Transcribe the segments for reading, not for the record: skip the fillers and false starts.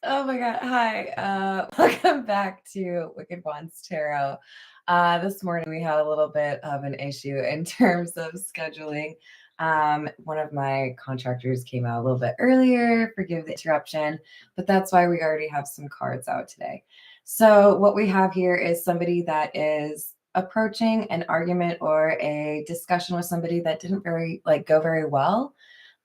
Oh my God. Hi. Welcome back to Wicked Wands Tarot. This morning we had a little bit of an issue in terms of scheduling. One of my contractors came out a little bit earlier. Forgive the interruption, but that's why we already have some cards out today. So what we have here is somebody that is approaching an argument or a discussion with somebody that didn't go very well.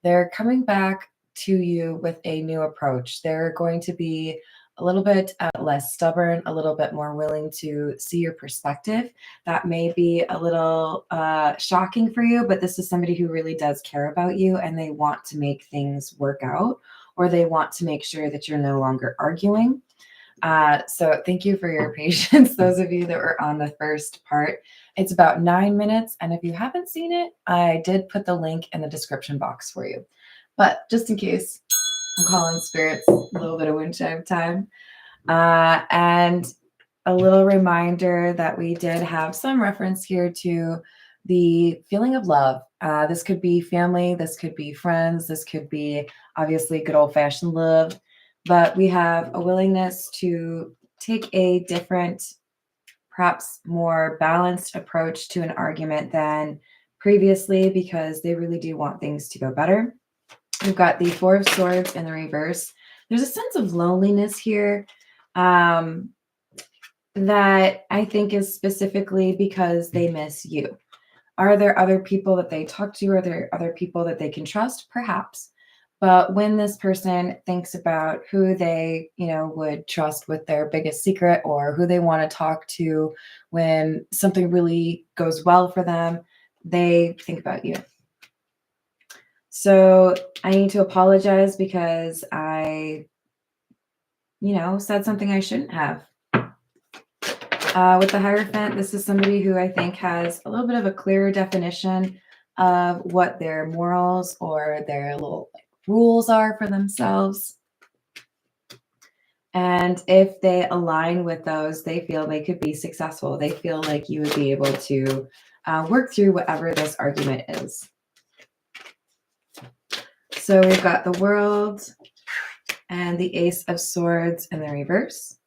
They're coming back to you with a new approach. They're going to be a little bit less stubborn, a little bit more willing to see your perspective. That may be a little shocking for you, but this is somebody who really does care about you and they want to make things work out, or they want to make sure that you're no longer arguing. So thank you for your patience, those of you that were on the first part. It's about 9 minutes, and if you haven't seen it, I did put the link in the description box for you. But just in case, I'm calling spirits, a little bit of wind chime time. And a little reminder that we did have some reference here to the feeling of love. This could be family, this could be friends, this could be obviously good old-fashioned love, but we have a willingness to take a different, perhaps more balanced approach to an argument than previously because they really do want things to go better. We've got the Four of Swords in the reverse. There's a sense of loneliness here that I think is specifically because they miss you. Are there other people that they talk to? Are there other people that they can trust? Perhaps. But when this person thinks about who they, would trust with their biggest secret, or who they want to talk to when something really goes well for them, they think about you. So I need to apologize because I, said something I shouldn't have. With the Hierophant, this is somebody who I think has a little bit of a clearer definition of what their morals or their little rules are for themselves. And if they align with those, they feel they could be successful. They feel like you would be able to work through whatever this argument is. So we've got the World and the Ace of Swords in the reverse.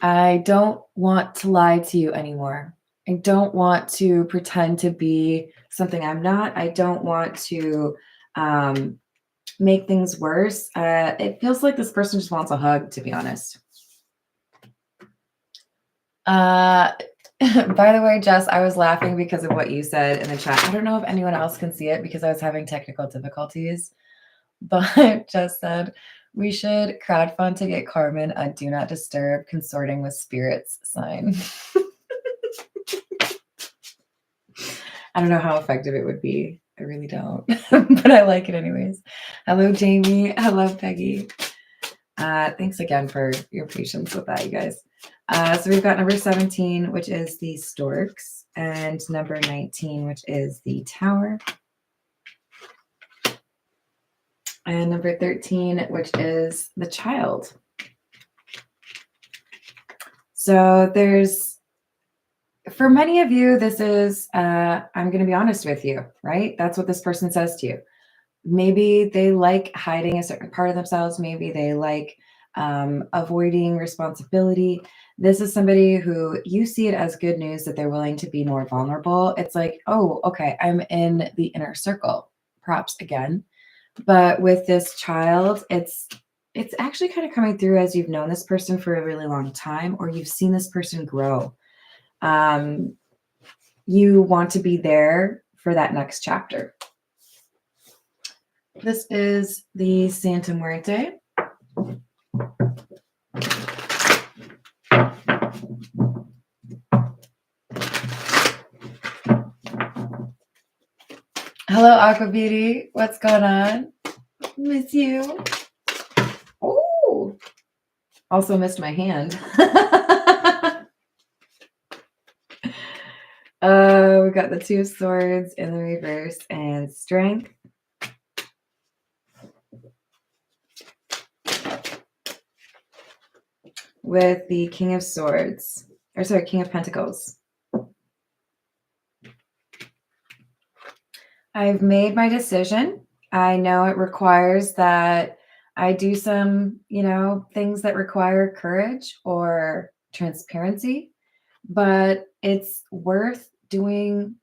I don't want to lie to you anymore. I don't want to pretend to be something I'm not. I don't want to make things worse. It feels like this person just wants a hug, to be honest. By the way, Jess, I was laughing because of what you said in the chat. I don't know if anyone else can see it because I was having technical difficulties, but Jess said, we should crowdfund to get Carmen a do not disturb consorting with spirits sign. I don't know how effective it would be. I really don't, but I like it anyways. Hello, Jamie. Hello, Peggy. Thanks again for your patience with that, you guys. So we've got number 17, which is the Storks, and number 19, which is the Tower. And number 13, which is the Child. So for many of you, this is, I'm going to be honest with you, right? That's what this person says to you. Maybe they like hiding a certain part of themselves. Maybe they like avoiding responsibility. This is somebody who you see it as good news that they're willing to be more vulnerable. It's like, oh, okay, I'm in the inner circle, props again. But with this Child, it's actually kind of coming through as you've known this person for a really long time, or you've seen this person grow. You want to be there for that next chapter. This is the Santa Muerte. Hello, Aqua Beauty. What's going on? Miss you. Oh, also missed my hand. We got the Two of Swords in the reverse and Strength. With the King of Swords, King of Pentacles. I've made my decision. I know it requires that I do some, things that require courage or transparency, but it's worth doing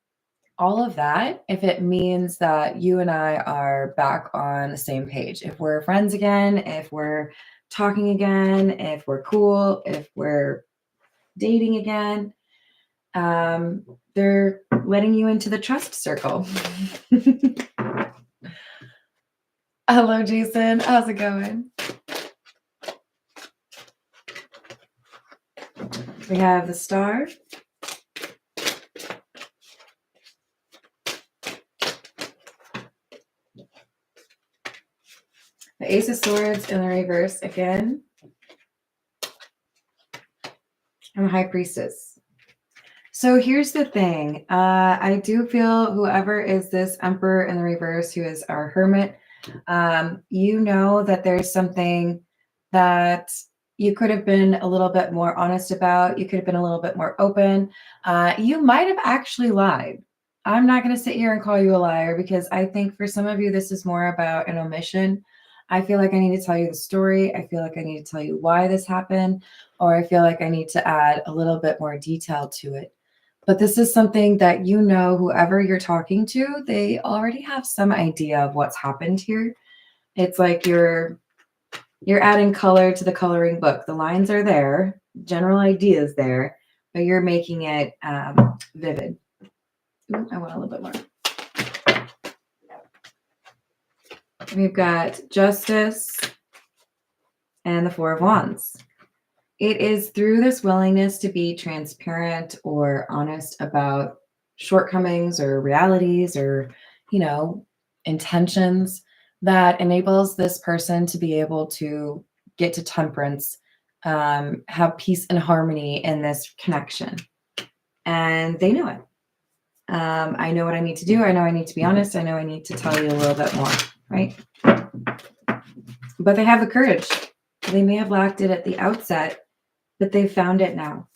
all of that if it means that you and I are back on the same page. If we're friends again, if we're talking again, if we're cool, if we're dating again, they're letting you into the trust circle. Hello, Jason. How's it going? We have the Star. The Ace of Swords in the reverse again. And the High Priestess. So here's the thing. I do feel whoever is this Emperor in the reverse, who is our Hermit, you know that there's something that you could have been a little bit more honest about. You could have been a little bit more open. You might have actually lied. I'm not going to sit here and call you a liar, because I think for some of you, this is more about an omission. I feel like I need to tell you the story. I feel like I need to tell you why this happened, or I feel like I need to add a little bit more detail to it. But this is something that, whoever you're talking to, they already have some idea of what's happened here. It's like you're adding color to the coloring book. The lines are there, general ideas there, but you're making it vivid. Ooh, I want a little bit more. We've got Justice and the Four of Wands. It is through this willingness to be transparent or honest about shortcomings or realities or, intentions that enables this person to be able to get to temperance, have peace and harmony in this connection. And they know it. I know what I need to do. I know I need to be honest. I know I need to tell you a little bit more, right? But they have the courage. They may have lacked it at the outset, but they've found it now.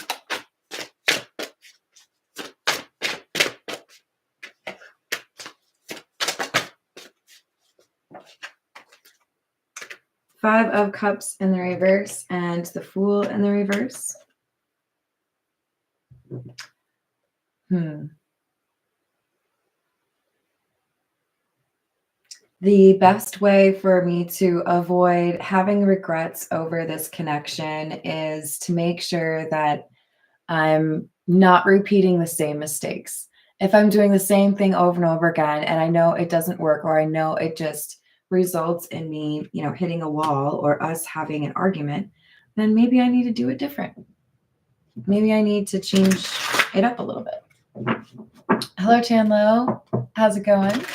Five of Cups in the reverse and the Fool in the reverse. The best way for me to avoid having regrets over this connection is to make sure that I'm not repeating the same mistakes. If I'm doing the same thing over and over again, and I know it doesn't work, or I know it just results in me, hitting a wall or us having an argument, then maybe I need to do it different. Maybe I need to change it up a little bit. Hello, Chanlo. How's it going?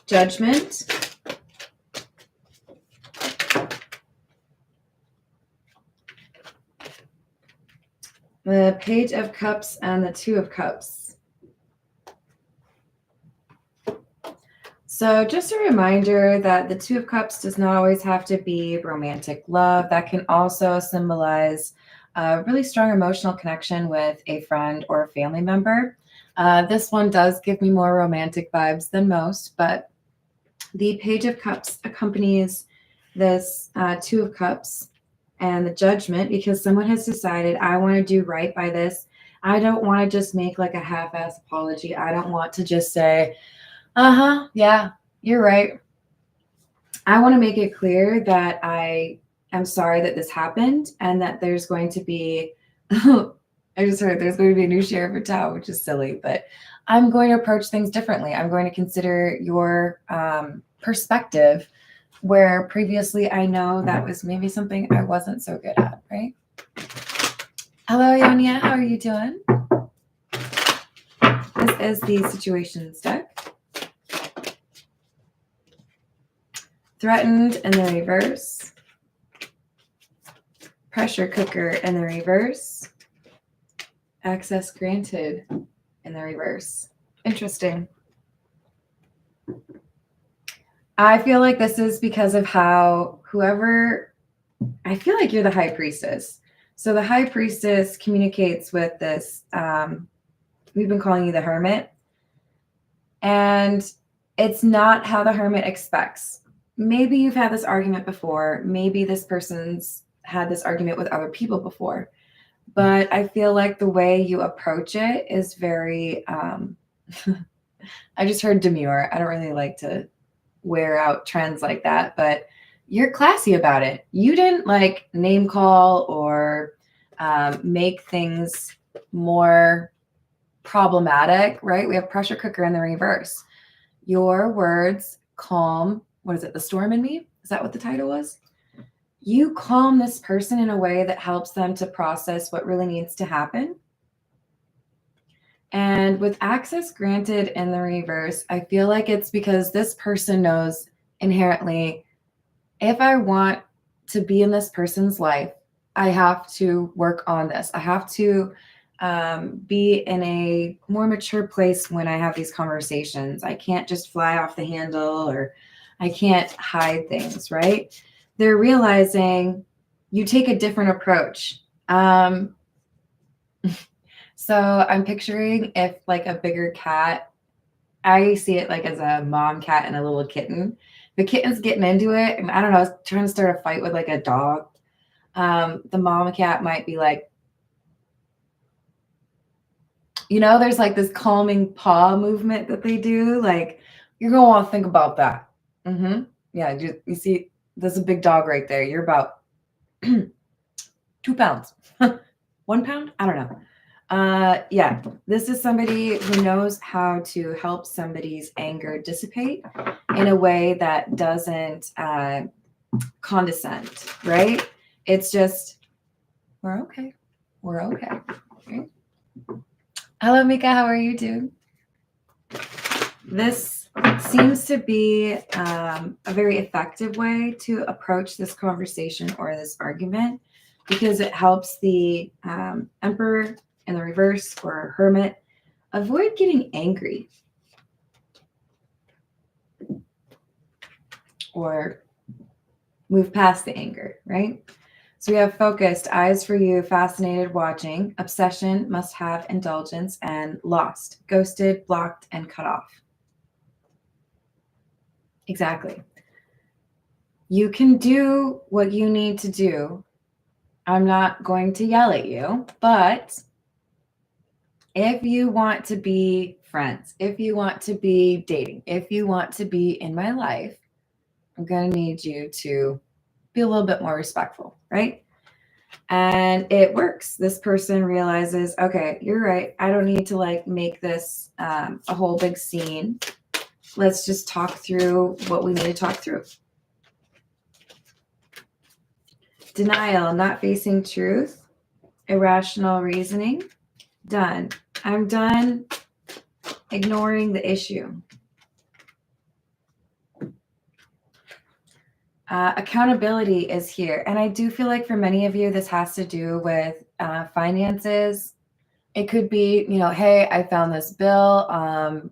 Judgment. The Page of Cups and the Two of Cups. So just a reminder that the Two of Cups does not always have to be romantic love. That can also symbolize a really strong emotional connection with a friend or a family member. This one does give me more romantic vibes than most, but the Page of Cups accompanies this Two of Cups and the Judgment, because someone has decided, I want to do right by this. I don't want to just make like a half-ass apology. I don't want to just say, yeah, you're right. I want to make it clear that I am sorry that this happened, and that there's going to be, I just heard there's going to be a new sheriff in town, which is silly, but I'm going to approach things differently. I'm going to consider your perspective, where previously I know that was maybe something I wasn't so good at, right? Hello, Yonia. How are you doing? This is the Situations deck. Threatened in the reverse. Pressure cooker in the reverse. Access granted in the reverse. Interesting. I feel like this is because of how I feel like you're the High Priestess. So the High Priestess communicates with this We've been calling you the Hermit. And it's not how the Hermit expects. Maybe you've had this argument before. Maybe this person's had this argument with other people before. But I feel like the way you approach it is very, I just heard demure. I don't really like to wear out trends like that, but you're classy about it. You didn't like name call or make things more problematic, right? We have pressure cooker in the reverse. Your words calm, what is it, the storm in me? Is that what the title was? You calm this person in a way that helps them to process what really needs to happen. And with access granted in the reverse, I feel like it's because this person knows inherently, if I want to be in this person's life, I have to work on this. I have to be in a more mature place when I have these conversations. I can't just fly off the handle, or I can't hide things, right? They're realizing you take a different approach. So I'm picturing if like a bigger cat, I see it like as a mom cat and a little kitten. The kitten's getting into it, and I don't know, trying to start a fight with like a dog. The mom cat might be like, you know, there's like this calming paw movement that they do. Like, you're going to want to think about that. Yeah, you see, there's a big dog right there. You're about 2 pounds. 1 pound? I don't know. Yeah, this is somebody who knows how to help somebody's anger dissipate in a way that doesn't condescend, right? It's just, we're okay. We're okay. Right? Hello, Mika. How are you doing? This seems to be a very effective way to approach this conversation or this argument, because it helps the Emperor in the reverse or Hermit avoid getting angry or move past the anger, right? So we have focused, eyes for you, fascinated, watching, obsession, must have, indulgence, and lost, ghosted, blocked, and cut off. Exactly. You can do what you need to do. I'm not going to yell at you, but if you want to be friends, if you want to be dating, if you want to be in my life, I'm going to need you to be a little bit more respectful, right? And it works. This person realizes, okay, you're right. I don't need to like make this a whole big scene. Let's just talk through what we need to talk through. Denial, not facing truth, irrational reasoning. Done. I'm done ignoring the issue. Accountability is here. And I do feel like for many of you, this has to do with finances. It could be, you know, hey, I found this bill.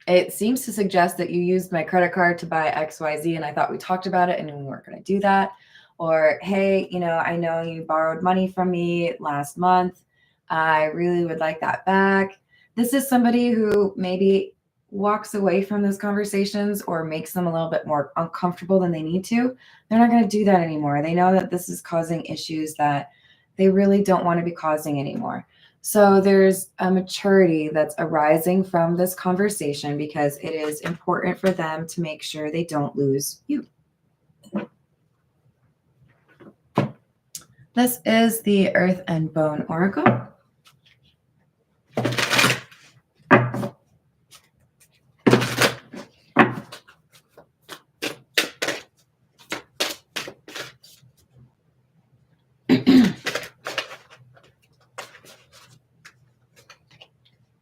It seems to suggest that you used my credit card to buy XYZ, and I thought we talked about it and we weren't going to do that. Or, hey, you know, I know you borrowed money from me last month. I really would like that back. This is somebody who maybe walks away from those conversations or makes them a little bit more uncomfortable than they need to. They're not going to do that anymore. They know that this is causing issues that they really don't want to be causing anymore. So there's a maturity that's arising from this conversation because it is important for them to make sure they don't lose you. This is the Earth and Bone Oracle.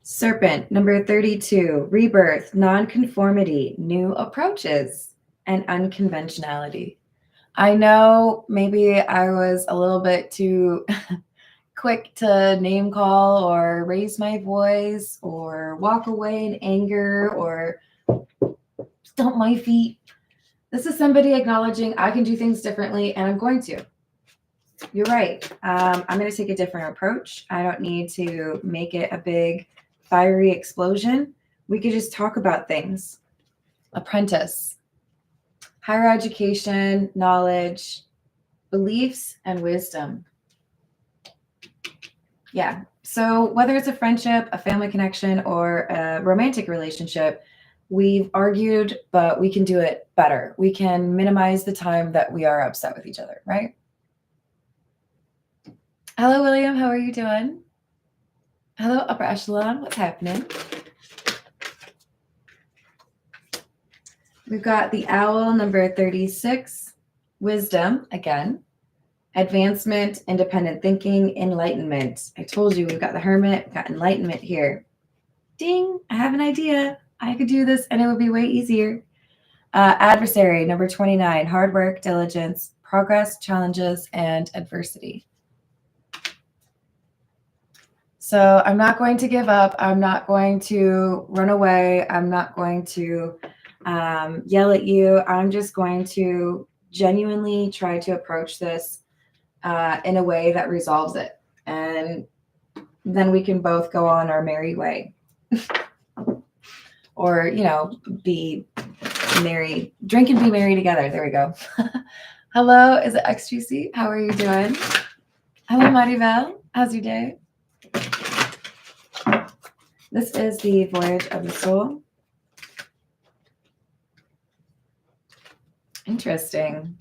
Serpent, number 32, rebirth, nonconformity, new approaches, and unconventionality. I know maybe I was a little bit too quick to name call or raise my voice or walk away in anger or stomp my feet. This is somebody acknowledging I can do things differently and I'm going to. You're right. I'm going to take a different approach. I don't need to make it a big fiery explosion. We could just talk about things. Apprentice, higher education, knowledge, beliefs, and wisdom. Yeah. So whether it's a friendship, a family connection, or a romantic relationship, we've argued, but we can do it better. We can minimize the time that we are upset with each other, right? Hello, William. How are you doing? Hello, upper echelon. What's happening? We've got the owl, number 36, wisdom, again, advancement, independent thinking, enlightenment. I told you we've got the hermit, we've got enlightenment here. Ding, I have an idea. I could do this and it would be way easier. Adversary, number 29, hard work, diligence, progress, challenges, and adversity. So I'm not going to give up. I'm not going to run away. I'm not going to yell at you. I'm just going to genuinely try to approach this in a way that resolves it. And then we can both go on our merry way. Or, be merry, drink and be merry together. There we go. Hello, is it XGC? How are you doing? Hello, Maribel. How's your day? This is the Voyage of the Soul. Interesting.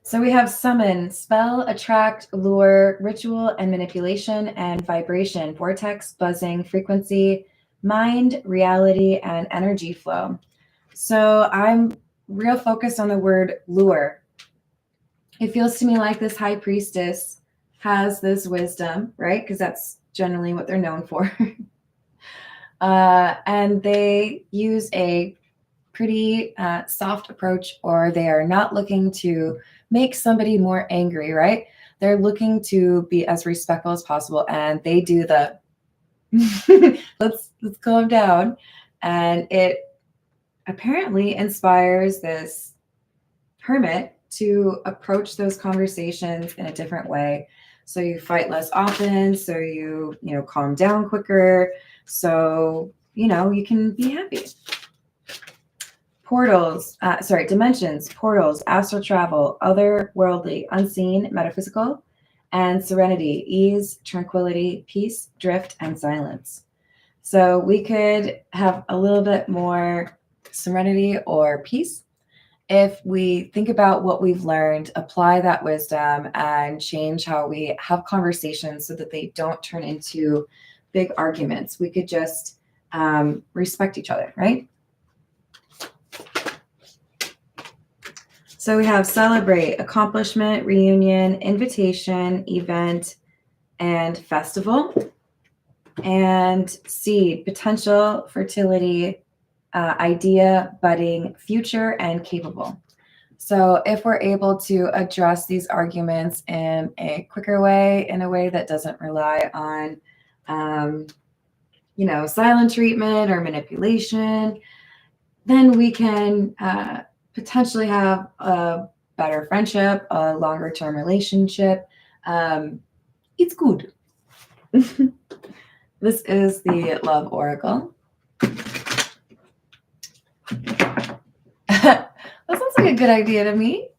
So we have summon, spell, attract, lure, ritual, and manipulation, and vibration, vortex, buzzing, frequency, mind, reality, and energy flow. So I'm real focused on the word lure. It feels to me like this high priestess has this wisdom, right? Because that's generally what they're known for. And they use a pretty soft approach, or they are not looking to make somebody more angry, right? They're looking to be as respectful as possible, and they do the let's calm down. And it apparently inspires this hermit to approach those conversations in a different way. So you fight less often, so you calm down quicker, so you can be happy. Portals, dimensions, portals, astral travel, otherworldly, unseen, metaphysical, and serenity, ease, tranquility, peace, drift, and silence. So we could have a little bit more serenity or peace if we think about what we've learned, apply that wisdom, and change how we have conversations so that they don't turn into big arguments. We could just respect each other, right? So we have celebrate, accomplishment, reunion, invitation, event, and festival. And seed, potential, fertility, idea, budding, future, and capable. So if we're able to address these arguments in a quicker way, in a way that doesn't rely on, silent treatment or manipulation, then we can potentially have a better friendship, a longer term relationship. It's good. This is the Love Oracle. That sounds like a good idea to me.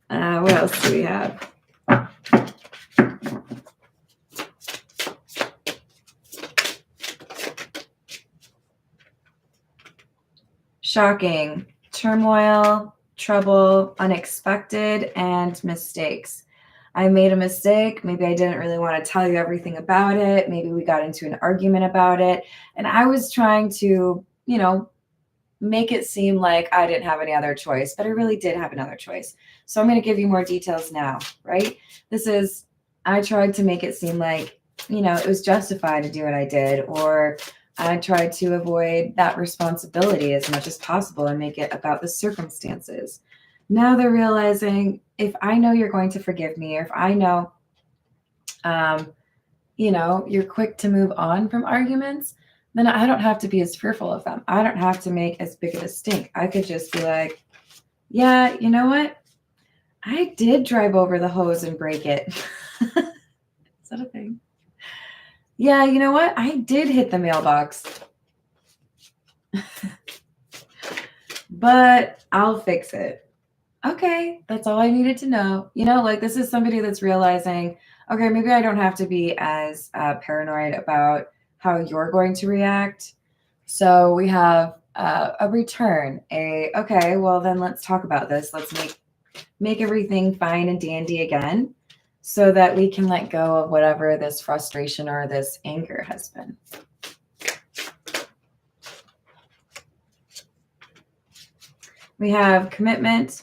What else do we have? Shocking, turmoil, trouble, unexpected, and mistakes. I made a mistake. Maybe I didn't really want to tell you everything about it. Maybe we got into an argument about it. And I was trying to, make it seem like I didn't have any other choice, but I really did have another choice. So I'm going to give you more details now, right? I tried to make it seem like, it was justified to do what I did, or I tried to avoid that responsibility as much as possible and make it about the circumstances. Now they're realizing, if I know you're going to forgive me, or if I know, you're quick to move on from arguments, then I don't have to be as fearful of them. I don't have to make as big of a stink. I could just be like, yeah, you know what? I did drive over the hose and break it. Is that a thing? Yeah, you know what? I did hit the mailbox, but I'll fix it. Okay, that's all I needed to know. You know, like this is somebody that's realizing, okay, maybe I don't have to be as paranoid about how you're going to react. So we have a return, okay, well then let's talk about this. Let's make everything fine and dandy again so that we can let go of whatever this frustration or this anger has been. We have commitment,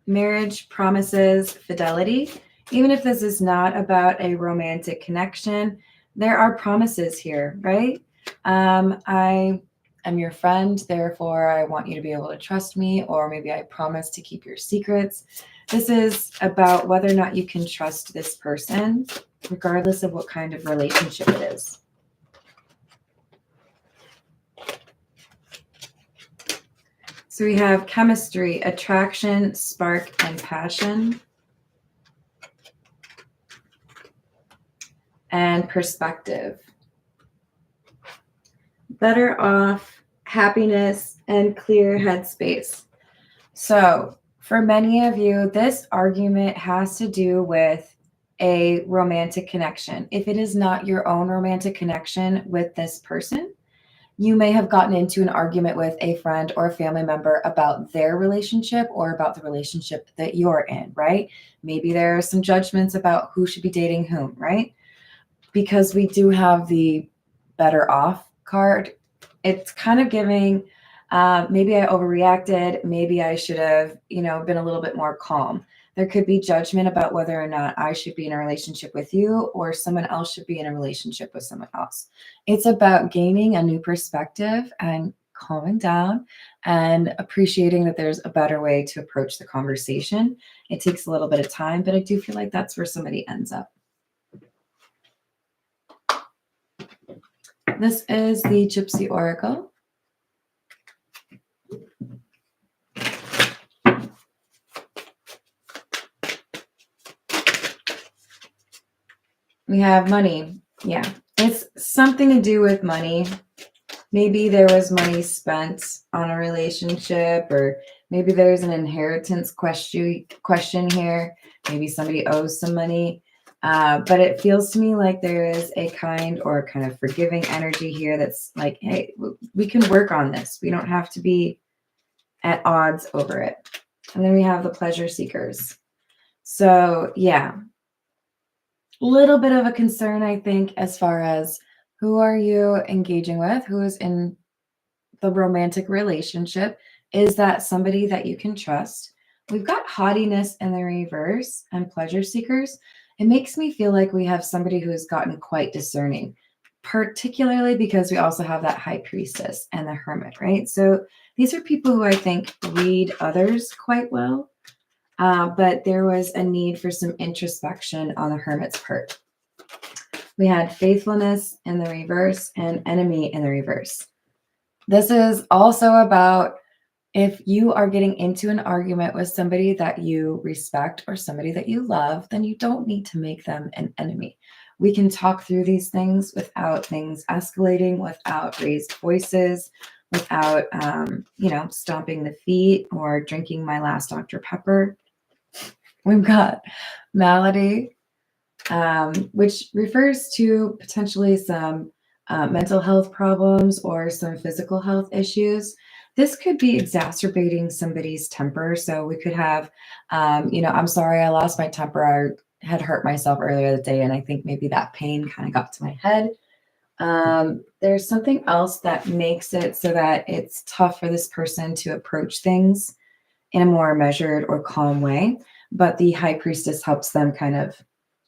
marriage, promises, fidelity. Even if this is not about a romantic connection, there are promises here, right? I am your friend, therefore I want you to be able to trust me, or maybe I promise to keep your secrets. This is about whether or not you can trust this person, regardless of what kind of relationship it is. So we have chemistry, attraction, spark, and passion. And perspective. Better off, happiness, and clear headspace. So, for many of you, this argument has to do with a romantic connection. If it is not your own romantic connection with this person, you may have gotten into an argument with a friend or a family member about their relationship or about the relationship that you're in, right? Maybe there are some judgments about who should be dating whom, right? Because we do have the better off card, it's kind of giving, maybe I overreacted. Maybe I should have, been a little bit more calm. There could be judgment about whether or not I should be in a relationship with you or someone else should be in a relationship with someone else. It's about gaining a new perspective and calming down and appreciating that there's a better way to approach the conversation. It takes a little bit of time, but I do feel like that's where somebody ends up. This is the Gypsy Oracle. We have money. Yeah, it's something to do with money. Maybe there was money spent on a relationship, or maybe there's an inheritance question here. Maybe somebody owes some money. But it feels to me like there is a kind of forgiving energy here that's like, hey, we can work on this. We don't have to be at odds over it. And then we have the pleasure seekers. So yeah, little bit of a concern, I think, as far as who are you engaging with, who is in the romantic relationship. Is that somebody that you can trust? We've got haughtiness in the reverse and pleasure seekers. It makes me feel like we have somebody who has gotten quite discerning, particularly because we also have that high priestess and the hermit, right? So these are people who I think read others quite well. But there was a need for some introspection on the hermit's part. We had faithfulness in the reverse and enemy in the reverse. This is also about if you are getting into an argument with somebody that you respect or somebody that you love, then you don't need to make them an enemy. We can talk through these things without things escalating, without raised voices, without, stomping the feet or drinking my last Dr. Pepper. We've got malady, which refers to potentially some mental health problems or some physical health issues. This could be exacerbating somebody's temper. So we could have, I'm sorry, I lost my temper. I had hurt myself earlier the day, and I think maybe that pain kind of got to my head. There's something else that makes it so that it's tough for this person to approach things in a more measured or calm way. But the high priestess helps them kind of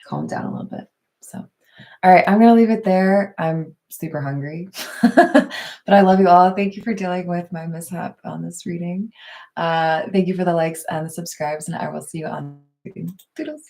calm down a little bit. So, all right, I'm going to leave it there. I'm super hungry, but I love you all. Thank you for dealing with my mishap on this reading. Thank you for the likes and the subscribes, and I will see you on the reading. Toodles.